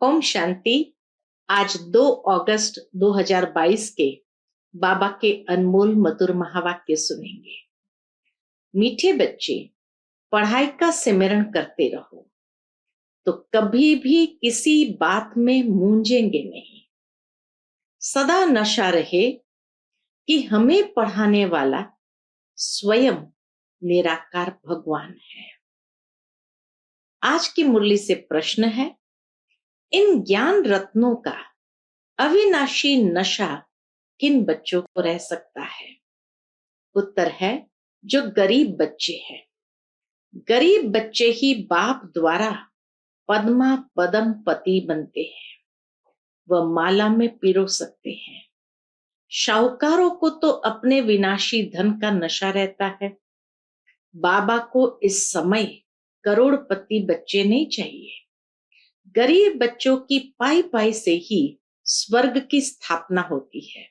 ओम शांति। आज 2 अगस्त 2022 के बाबा के अनमोल मधुर महावाक्य सुनेंगे। मीठे बच्चे, पढ़ाई का सिमरण करते रहो तो कभी भी किसी बात में मूंझेंगे नहीं। सदा नशा रहे कि हमें पढ़ाने वाला स्वयं निराकार भगवान है। आज की मुरली से प्रश्न है, इन ज्ञान रत्नों का अविनाशी नशा किन बच्चों को रह सकता है? उत्तर है, जो गरीब बच्चे हैं। गरीब बच्चे ही बाप द्वारा पद्मा पदम पति बनते हैं, वह माला में पिरो सकते हैं। शाहूकारों को तो अपने विनाशी धन का नशा रहता है। बाबा को इस समय करोड़पति बच्चे नहीं चाहिए। गरीब बच्चों की पाई पाई से ही स्वर्ग की स्थापना होती है,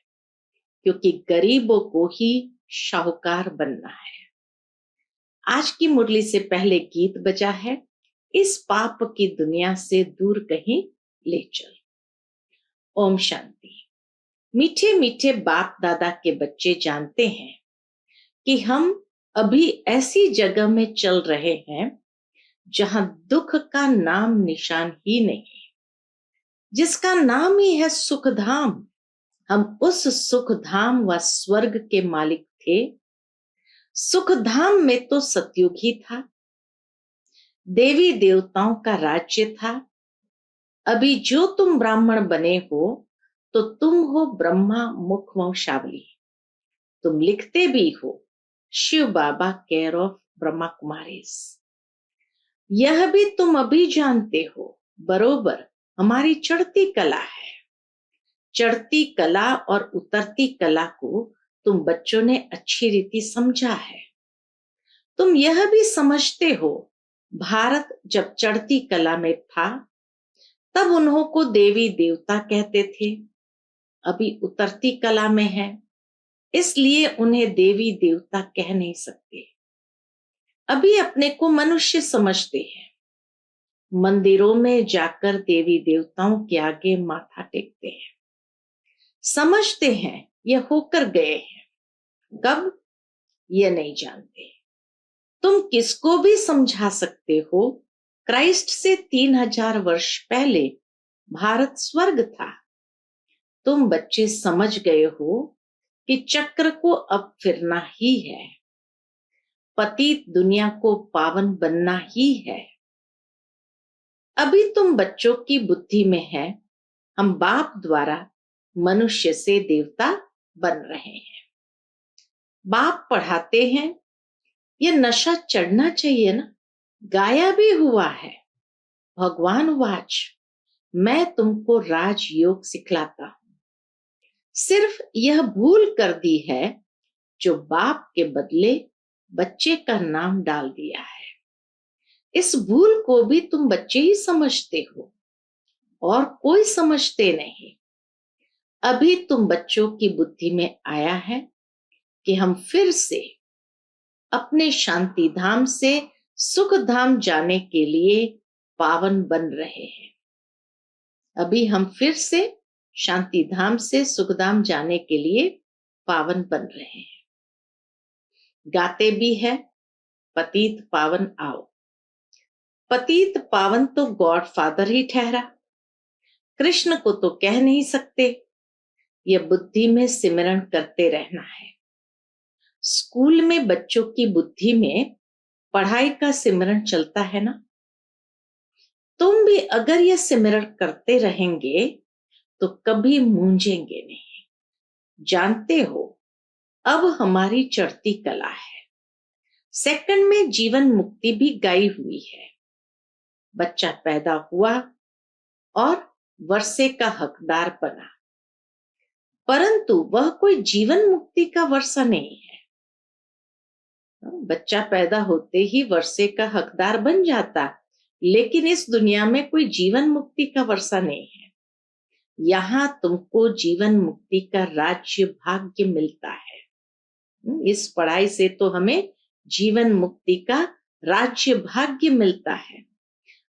क्योंकि गरीबों को ही शाहूकार बनना है। आज की मुरली से पहले गीत बजा है, इस पाप की दुनिया से दूर कहीं ले चल। ओम शांति। मीठे मीठे बाप दादा के बच्चे जानते हैं कि हम अभी ऐसी जगह में चल रहे हैं जहां दुख का नाम निशान ही नहीं, जिसका नाम ही है सुख धाम। हम उस सुख धाम व स्वर्ग के मालिक थे। सुख धाम में तो सतयुग ही था, देवी देवताओं का राज्य था। अभी जो तुम ब्राह्मण बने हो तो तुम हो ब्रह्मा मुख वंशावली। तुम लिखते भी हो शिव बाबा केयर ऑफ ब्रह्मा कुमारीज। यह भी तुम अभी जानते हो, बरोबर हमारी चढ़ती कला है। चढ़ती कला और उतरती कला को तुम बच्चों ने अच्छी रीति समझा है। तुम यह भी समझते हो, भारत जब चढ़ती कला में था तब उन्हों को देवी देवता कहते थे। अभी उतरती कला में है, इसलिए उन्हें देवी देवता कह नहीं सकते। अभी अपने को मनुष्य समझते हैं। मंदिरों में जाकर देवी देवताओं के आगे माथा टेकते हैं। समझते हैं यह होकर गए हैं, कब यह नहीं जानते। तुम किसको भी समझा सकते हो, क्राइस्ट से 3000 वर्ष पहले भारत स्वर्ग था। तुम बच्चे समझ गए हो कि चक्र को अब फिरना ही है, पतित दुनिया को पावन बनना ही है। अभी तुम बच्चों की बुद्धि में है, हम बाप द्वारा मनुष्य से देवता बन रहे हैं। बाप पढ़ाते हैं, यह नशा चढ़ना चाहिए ना। गाया भी हुआ है, भगवान वाच, मैं तुमको राजयोग सिखलाता हूं। सिर्फ यह भूल कर दी है जो बाप के बदले बच्चे का नाम डाल दिया है। इस भूल को भी तुम बच्चे ही समझते हो और कोई समझते नहीं। अभी तुम बच्चों की बुद्धि में आया है कि हम फिर से अपने शांति धाम से सुख धाम जाने के लिए पावन बन रहे हैं। अभी हम फिर से शांति धाम से सुख धाम जाने के लिए पावन बन रहे हैं। गाते भी है, पतित पावन आओ। पतित पावन तो गॉड फादर ही ठहरा, कृष्ण को तो कह नहीं सकते। यह बुद्धि में सिमरण करते रहना है। स्कूल में बच्चों की बुद्धि में पढ़ाई का सिमरण चलता है ना। तुम भी अगर यह सिमरण करते रहेंगे तो कभी मूंझेंगे नहीं। जानते हो, अब हमारी चढ़ती कला है। सेकंड में जीवन मुक्ति भी गाई हुई है। बच्चा पैदा हुआ और वर्षे का हकदार बना, परंतु वह कोई जीवन मुक्ति का वर्षा नहीं है। बच्चा पैदा होते ही वर्षे का हकदार बन जाता, लेकिन इस दुनिया में कोई जीवन मुक्ति का वर्षा नहीं है। यहाँ तुमको जीवन मुक्ति का राज्य भाग्य मिलता है। इस पढ़ाई से तो हमें जीवन मुक्ति का राज्य भाग्य मिलता है।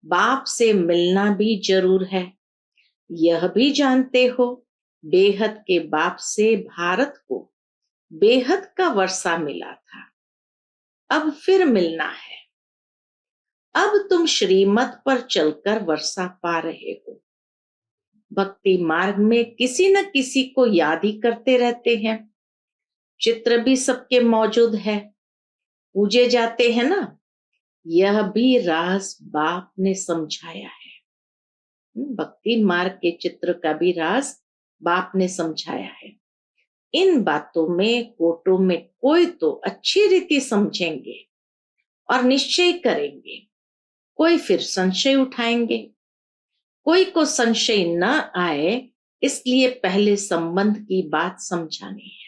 बाप से मिलना भी जरूर है, यह भी जानते हो, बेहद के बाप से भारत को बेहद का वर्षा मिला था, अब फिर मिलना है। अब तुम श्रीमत पर चलकर वर्षा पा रहे हो। भक्ति मार्ग में किसी न किसी को याद ही करते रहते हैं। चित्र भी सबके मौजूद है, पूजे जाते हैं ना। यह भी राज बाप ने समझाया है। भक्ति मार्ग के चित्र का भी राज बाप ने समझाया है। इन बातों में कोटों में कोई तो अच्छी रीति समझेंगे और निश्चय करेंगे, कोई फिर संशय उठाएंगे। कोई को संशय न आए इसलिए पहले संबंध की बात समझानी है।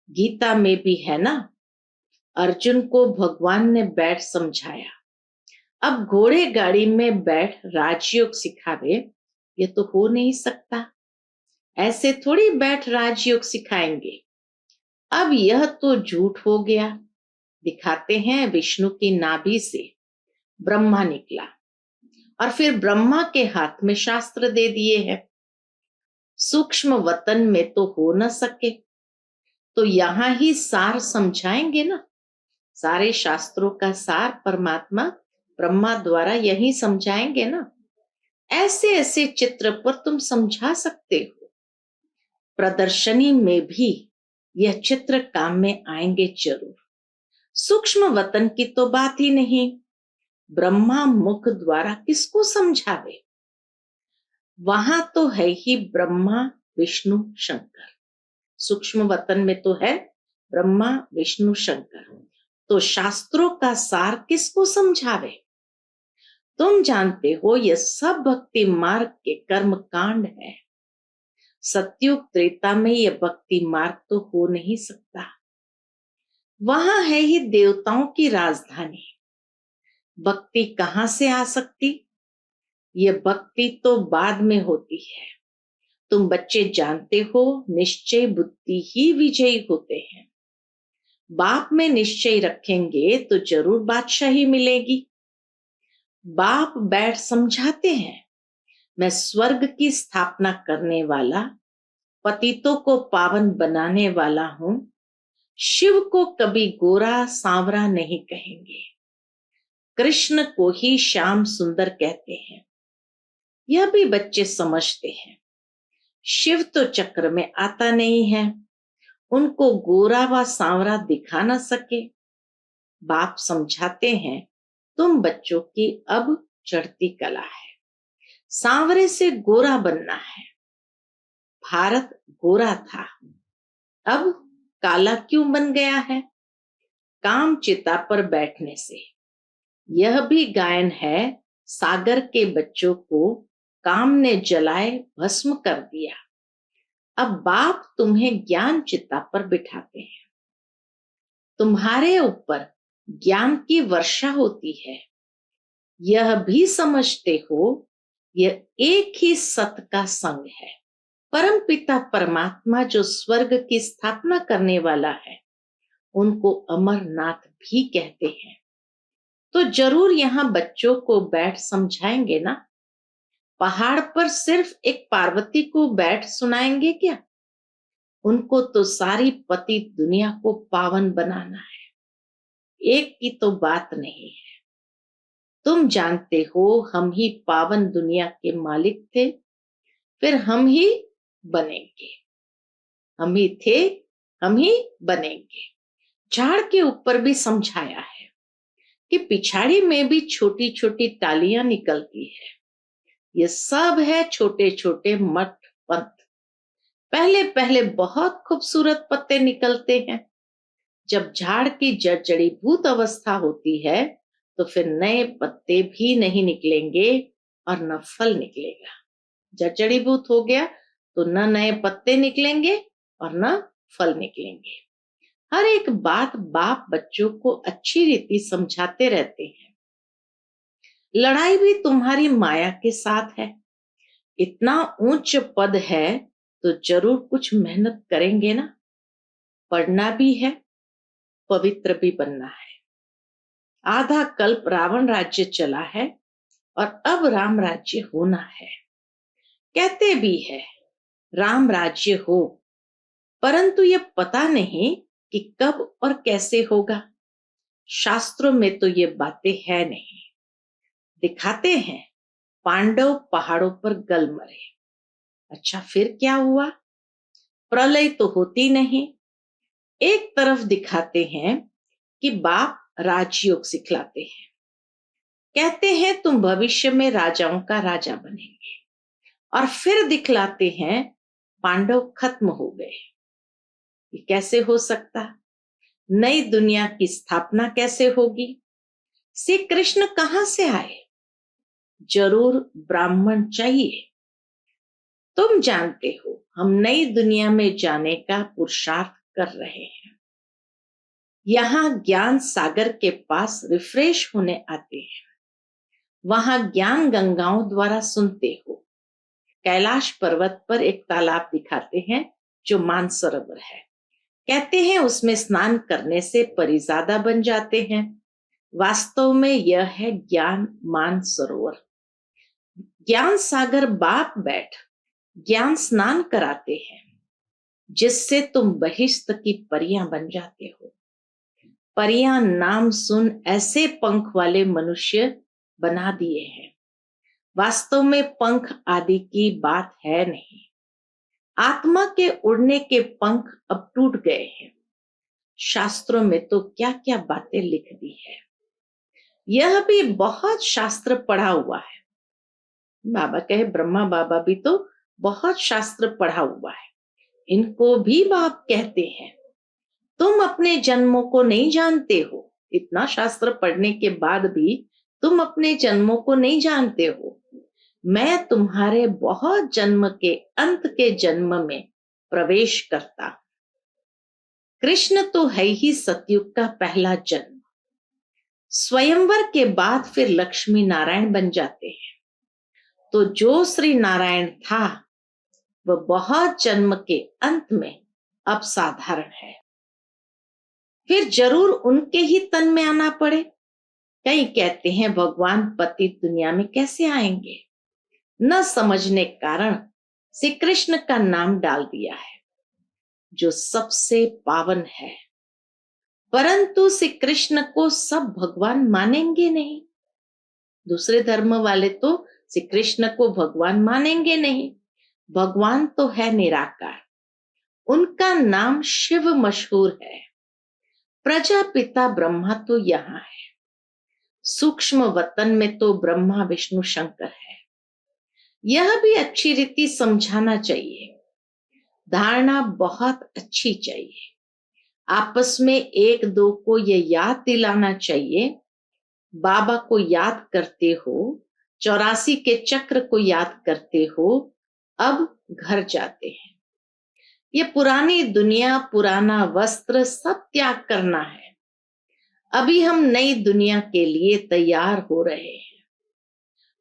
गीता में भी है ना, अर्जुन को भगवान ने बैठ समझाया। अब घोड़े गाड़ी में बैठ राजयोग सिखावे, ये तो हो नहीं सकता। ऐसे थोड़ी बैठ राजयोग सिखाएंगे। अब यह तो झूठ हो गया। दिखाते हैं विष्णु की नाभि से ब्रह्मा निकला और फिर ब्रह्मा के हाथ में शास्त्र दे दिए हैं। सूक्ष्म वतन में तो हो न सके, तो यहां ही सार समझाएंगे ना। सारे शास्त्रों का सार परमात्मा ब्रह्मा द्वारा यही समझाएंगे ना। ऐसे ऐसे चित्र पर तुम समझा सकते हो। प्रदर्शनी में भी यह चित्र काम में आएंगे जरूर। सूक्ष्म वतन की तो बात ही नहीं। ब्रह्मा मुख द्वारा किसको समझावे। वहां तो है ही ब्रह्मा विष्णु शंकर। सूक्ष्म वतन में तो है ब्रह्मा विष्णु शंकर, तो शास्त्रों का सार किसको समझावे। तुम जानते हो यह सब भक्ति मार्ग के कर्म कांड है। सतयुग त्रेता में यह भक्ति मार्ग तो हो नहीं सकता। वहां है ही देवताओं की राजधानी। भक्ति कहां से आ सकती। यह भक्ति तो बाद में होती है। तुम बच्चे जानते हो, निश्चय बुद्धि ही विजयी होते हैं। बाप में निश्चय रखेंगे तो जरूर बादशाही मिलेगी। बाप बैठ समझाते हैं, मैं स्वर्ग की स्थापना करने वाला, पतितों को पावन बनाने वाला हूं। शिव को कभी गोरा सांवरा नहीं कहेंगे। कृष्ण को ही श्याम सुंदर कहते हैं। यह भी बच्चे समझते हैं। शिव तो चक्र में आता नहीं है, उनको गोरा व सांवरा दिखा न सके। बाप समझाते हैं, तुम बच्चों की अब चढ़ती कला है। सांवरे से गोरा बनना है। भारत गोरा था, अब काला क्यों बन गया है। काम चिता पर बैठने से। यह भी गायन है, सागर के बच्चों को काम ने जलाए भस्म कर दिया। अब बाप तुम्हें ज्ञान चिता पर बिठाते हैं। तुम्हारे ऊपर ज्ञान की वर्षा होती है। यह भी समझते हो, यह एक ही सत का संग है। परम पिता परमात्मा जो स्वर्ग की स्थापना करने वाला है, उनको अमरनाथ भी कहते हैं। तो जरूर यहाँ बच्चों को बैठ समझाएंगे ना। पहाड़ पर सिर्फ एक पार्वती को बैठ सुनाएंगे क्या। उनको तो सारी पति दुनिया को पावन बनाना है। एक की तो बात नहीं है। तुम जानते हो, हम ही पावन दुनिया के मालिक थे, फिर हम ही बनेंगे। हम ही थे, हम ही बनेंगे। झाड़ के ऊपर भी समझाया है कि पिछाड़ी में भी छोटी छोटी टालियां निकलती है। ये सब है छोटे छोटे मठ पंथ। पहले पहले बहुत खूबसूरत पत्ते निकलते हैं। जब झाड़ की जड़ीभूत अवस्था होती है तो फिर नए पत्ते भी नहीं निकलेंगे और न फल निकलेगा। जड़ीभूत हो गया तो न नए पत्ते निकलेंगे और न फल निकलेंगे। हर एक बात बाप बच्चों को अच्छी रीति समझाते रहते हैं। लड़ाई भी तुम्हारी माया के साथ है। इतना ऊंच पद है तो जरूर कुछ मेहनत करेंगे ना। पढ़ना भी है, पवित्र भी बनना है। आधा कल्प रावण राज्य चला है और अब राम राज्य होना है। कहते भी है राम राज्य हो, परंतु ये पता नहीं कि कब और कैसे होगा। शास्त्रों में तो ये बातें है नहीं। दिखाते हैं पांडव पहाड़ों पर गल मरे। अच्छा, फिर क्या हुआ? प्रलय तो होती नहीं। एक तरफ दिखाते हैं कि बाप राजयोग सिखलाते हैं, कहते हैं तुम भविष्य में राजाओं का राजा बनेंगे, और फिर दिखलाते हैं पांडव खत्म हो गए। ये कैसे हो सकता? नई दुनिया की स्थापना कैसे होगी? श्री कृष्ण कहां से आए? जरूर ब्राह्मण चाहिए। तुम जानते हो हम नई दुनिया में जाने का पुरुषार्थ कर रहे हैं। यहाँ ज्ञान सागर के पास रिफ्रेश होने आते हैं। वहां ज्ञान गंगाओं द्वारा सुनते हो। कैलाश पर्वत पर एक तालाब दिखाते हैं जो मानसरोवर है। कहते हैं उसमें स्नान करने से परिजादा बन जाते हैं। वास्तव में यह है ज्ञान मानसरोवर। ज्ञान सागर बाप बैठ ज्ञान स्नान कराते हैं, जिससे तुम बहिष्त की परियां बन जाते हो। परियां नाम सुन ऐसे पंख वाले मनुष्य बना दिए हैं। वास्तव में पंख आदि की बात है नहीं। आत्मा के उड़ने के पंख अब टूट गए हैं। शास्त्रों में तो क्या क्या बातें लिख दी है। यह भी बहुत शास्त्र पढ़ा हुआ है। बाबा कहे ब्रह्मा बाबा भी तो बहुत शास्त्र पढ़ा हुआ है। इनको भी बाप कहते हैं तुम अपने जन्मों को नहीं जानते हो। इतना शास्त्र पढ़ने के बाद भी तुम अपने जन्मों को नहीं जानते हो। मैं तुम्हारे बहुत जन्म के अंत के जन्म में प्रवेश करता। कृष्ण तो है ही सतयुग का पहला जन्म। स्वयंवर के बाद फिर लक्ष्मी नारायण बन जाते हैं। तो जो श्री नारायण था वह बहुत जन्म के अंत में अब साधारण है। फिर जरूर उनके ही तन में आना पड़े। कई कहते हैं भगवान पति दुनिया में कैसे आएंगे? न समझने कारण श्री कृष्ण का नाम डाल दिया है, जो सबसे पावन है। परंतु श्री कृष्ण को सब भगवान मानेंगे नहीं। दूसरे धर्म वाले तो श्री कृष्ण को भगवान मानेंगे नहीं। भगवान तो है निराकार। उनका नाम शिव मशहूर है। प्रजापिता ब्रह्मा तो यहाँ है। सूक्ष्म वतन में तो ब्रह्मा विष्णु शंकर है। यह भी अच्छी रीति समझाना चाहिए। धारणा बहुत अच्छी चाहिए। आपस में एक दो को यह याद दिलाना चाहिए। बाबा को याद करते हो, 84 के चक्र को याद करते हो, अब घर जाते हैं। ये पुरानी दुनिया, पुराना वस्त्र सब त्याग करना है। अभी हम नई दुनिया के लिए तैयार हो रहे हैं।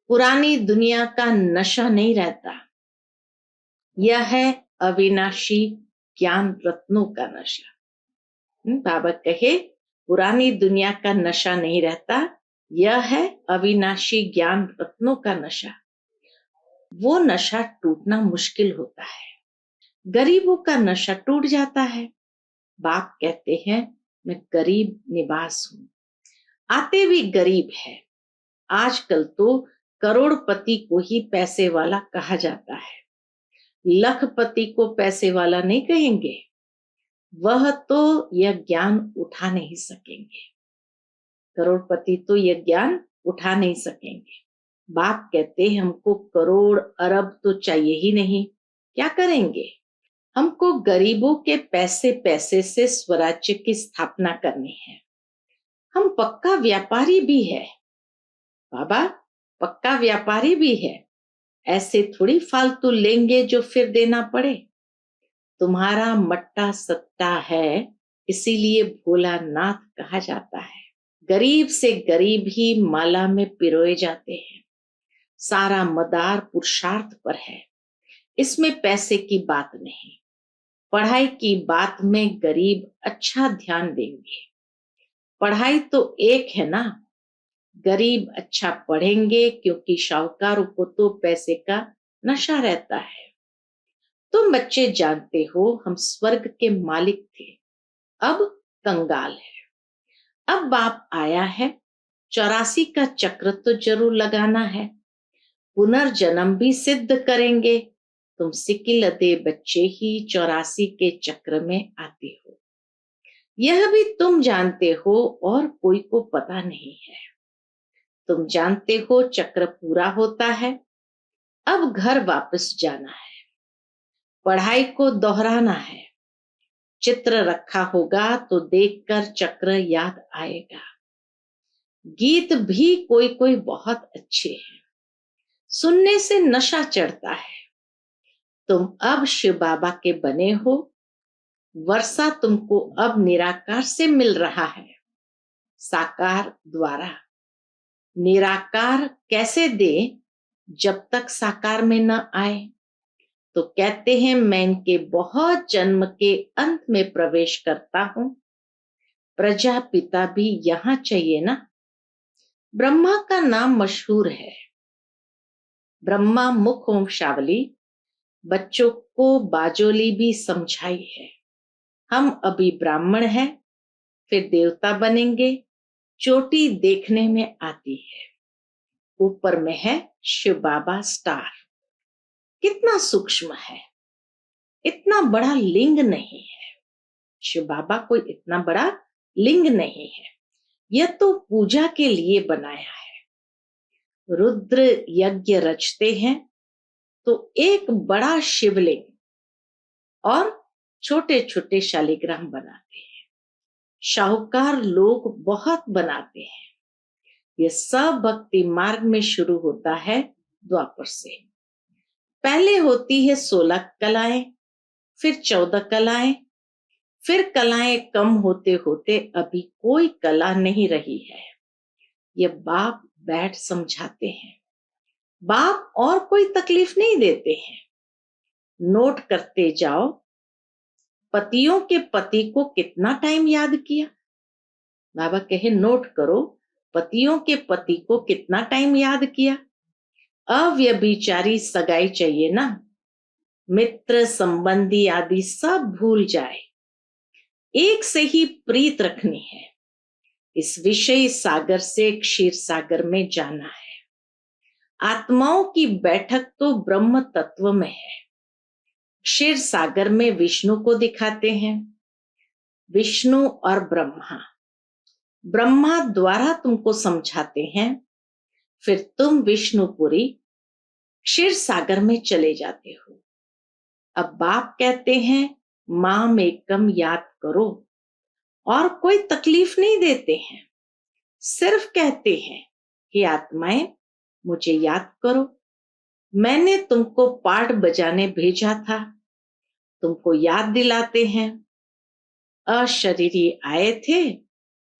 पुरानी दुनिया का नशा नहीं रहता। यह है अविनाशी ज्ञान रत्नों का नशा। बाबा कहे पुरानी दुनिया का नशा नहीं रहता, यह है अविनाशी ज्ञान रत्नों का नशा। वो नशा टूटना मुश्किल होता है। गरीबों का नशा टूट जाता है। बाप कहते हैं मैं गरीब निवास हूं। आते भी गरीब है। आजकल तो करोड़पति को ही पैसे वाला कहा जाता है। लखपति को पैसे वाला नहीं कहेंगे। वह तो यह ज्ञान उठा नहीं सकेंगे। करोड़पति तो यह ज्ञान उठा नहीं सकेंगे। बाप कहते हैं हमको करोड़ अरब तो चाहिए ही नहीं। क्या करेंगे? हमको गरीबों के पैसे पैसे से स्वराज्य की स्थापना करनी है। हम पक्का व्यापारी भी है। बाबा पक्का व्यापारी भी है। ऐसे थोड़ी फालतू लेंगे जो फिर देना पड़े। तुम्हारा मट्टा सट्टा है, इसीलिए भोलानाथ कहा जाता है। गरीब से गरीब ही माला में पिरोए जाते हैं। सारा मदार पुरुषार्थ पर है। इसमें पैसे की बात नहीं। पढ़ाई की बात में गरीब अच्छा ध्यान देंगे। पढ़ाई तो एक है ना। गरीब अच्छा पढ़ेंगे क्योंकि शाहूकारों को तो पैसे का नशा रहता है। तुम बच्चे जानते हो हम स्वर्ग के मालिक थे, अब कंगाल है। अब बाप आया है, 84 का चक्र तो जरूर लगाना है, पुनर्जन्म भी सिद्ध करेंगे। तुम सिकिलदे बच्चे ही 84 के चक्र में आते हो, यह भी तुम जानते हो और कोई को पता नहीं है। तुम जानते हो चक्र पूरा होता है, अब घर वापस जाना है, पढ़ाई को दोहराना है। चित्र रखा होगा तो देखकर चक्र याद आएगा। गीत भी कोई कोई बहुत अच्छे हैं, सुनने से नशा चढ़ता है। तुम अब शिव बाबा के बने हो, वर्षा तुमको अब निराकार से मिल रहा है, साकार द्वारा। निराकार कैसे दे जब तक साकार में न आए? तो कहते हैं मैं इनके बहुत जन्म के अंत में प्रवेश करता हूं, प्रजापिता भी यहां चाहिए ना। ब्रह्मा का नाम मशहूर है, ब्रह्मा मुख वंशावली बच्चों को बाजोली भी समझाई है। हम अभी ब्राह्मण हैं, फिर देवता बनेंगे। चोटी देखने में आती है, ऊपर में है शिव बाबा स्टार। कितना सूक्ष्म है, इतना बड़ा लिंग नहीं है। शिव बाबा कोई इतना बड़ा लिंग नहीं है, यह तो पूजा के लिए बनाया है। रुद्र यज्ञ रचते हैं तो एक बड़ा शिवलिंग और छोटे छोटे शालिग्राम बनाते हैं। शाहूकार लोग बहुत बनाते हैं। यह सब भक्ति मार्ग में शुरू होता है द्वापर से। पहले होती है 16 कलाएं, फिर 14 कलाएं, फिर कलाएं कम होते होते अभी कोई कला नहीं रही है। ये बाप बैठ समझाते हैं। बाप और कोई तकलीफ नहीं देते हैं। नोट करते जाओ, पतियों के पति को कितना टाइम याद किया। बाबा कहे नोट करो, पतियों के पति को कितना टाइम याद किया। अव्यभिचारी सगाई चाहिए ना, मित्र संबंधी आदि सब भूल जाए, एक से ही प्रीत रखनी है। इस विषय सागर से क्षीर सागर में जाना है। आत्माओं की बैठक तो ब्रह्म तत्व में है। क्षीर सागर में विष्णु को दिखाते हैं। विष्णु और ब्रह्मा, ब्रह्मा द्वारा तुमको समझाते हैं, फिर तुम विष्णुपुरी क्षीर सागर में चले जाते हो। अब बाप कहते हैं माम एकम याद करो, और कोई तकलीफ नहीं देते हैं, सिर्फ कहते हैं कि आत्माएं मुझे याद करो, मैंने तुमको पाठ बजाने भेजा था, तुमको याद दिलाते हैं। अशरीरी आए थे,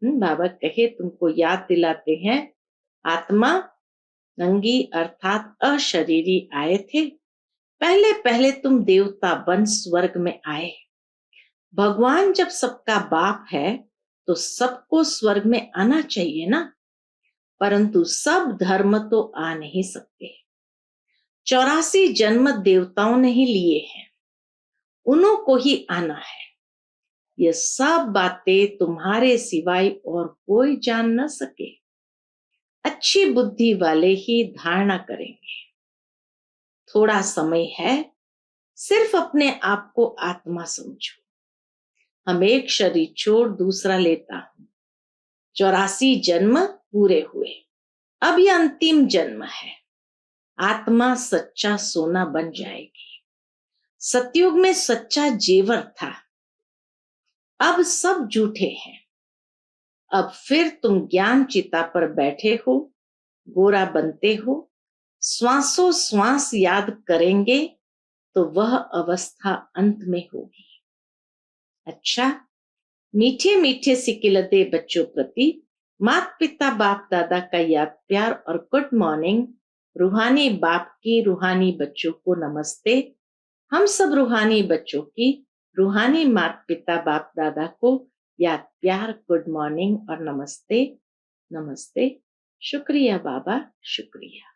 बाबा कहे तुमको याद दिलाते हैं। आत्मा नंगी अर्थात अशरीरी आए थे, पहले पहले तुम देवता बन स्वर्ग में आए। भगवान जब सबका बाप है तो सबको स्वर्ग में आना चाहिए ना, परंतु सब धर्म तो आ नहीं सकते। 84 जन्म देवताओं ने ही लिए हैं, उन्हों को ही आना है। ये सब बातें तुम्हारे सिवाय और कोई जान न सके। अच्छी बुद्धि वाले ही धारणा करेंगे। थोड़ा समय है, सिर्फ अपने आप को आत्मा समझो। हम एक शरीर छोड़ दूसरा लेता हूं। 84 जन्म पूरे हुए, अब यह अंतिम जन्म है। आत्मा सच्चा सोना बन जाएगी। सतयुग में सच्चा जेवर था, अब सब झूठे हैं। अब फिर तुम ज्ञान चिता पर बैठे हो, गोरा बनते हो, श्वासों श्वास याद करेंगे तो वह अवस्था अंत में होगी। अच्छा, मीठे मीठे सिकिलते बच्चों प्रति माता पिता बाप दादा का याद प्यार और गुड मॉर्निंग। रूहानी बाप की रूहानी बच्चों को नमस्ते। हम सब रूहानी बच्चों की रूहानी माता पिता बाप दादा को याद प्यार गुड मॉर्निंग और नमस्ते। नमस्ते। शुक्रिया बाबा, शुक्रिया।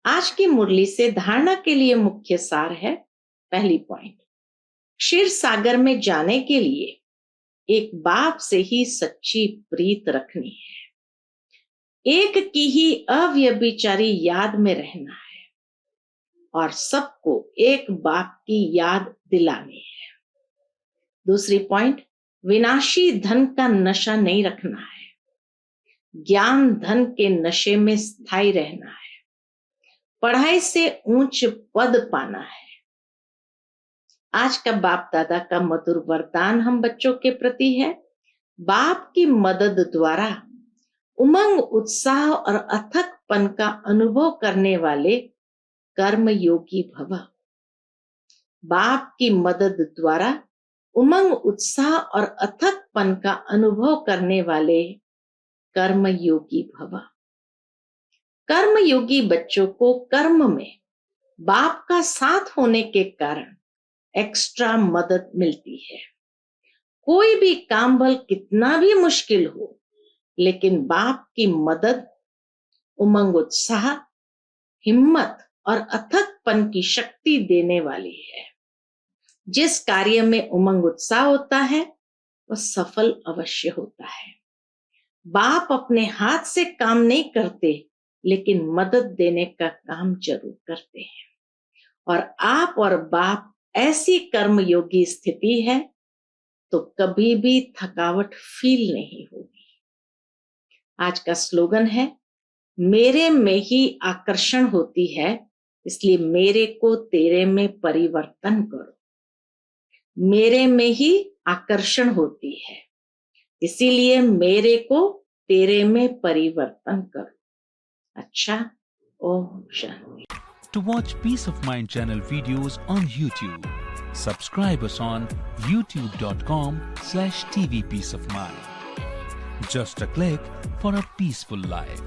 आज की मुरली से धारणा के लिए मुख्य सार है। पहली पॉइंट, क्षीर सागर में जाने के लिए एक बाप से ही सच्ची प्रीत रखनी है, एक की ही अव्यभिचारी याद में रहना है और सबको एक बाप की याद दिलानी है। दूसरी पॉइंट, विनाशी धन का नशा नहीं रखना है, ज्ञान धन के नशे में स्थायी रहना है, पढ़ाई से उच्च पद पाना है। आज का बाप दादा का मधुर वरदान हम बच्चों के प्रति है, बाप की मदद द्वारा उमंग, उत्साह और अथकपन का अनुभव करने वाले कर्म योगी भव। बाप की मदद द्वारा उमंग, उत्साह और अथकपन का अनुभव करने वाले कर्म योगी भव। कर्म योगी बच्चों को कर्म में बाप का साथ होने के कारण एक्स्ट्रा मदद मिलती है। कोई भी काम भल कितना भी मुश्किल हो, लेकिन बाप की मदद उमंग, उत्साह, हिम्मत और अथकपन की शक्ति देने वाली है। जिस कार्य में उमंग उत्साह होता है वह सफल अवश्य होता है। बाप अपने हाथ से काम नहीं करते, लेकिन मदद देने का काम जरूर करते हैं। और आप और बाप ऐसी कर्मयोगी स्थिति है तो कभी भी थकावट फील नहीं होगी। आज का स्लोगन है, मेरे में ही आकर्षण होती है, इसलिए मेरे को तेरे में परिवर्तन करो। मेरे में ही आकर्षण होती है, इसीलिए मेरे को तेरे में परिवर्तन करो। अच्छा, Om Shanti. To watch Peace of Mind channel videos on YouTube, subscribe us on youtube.com/tvpeaceofmind. Just a click for a peaceful life.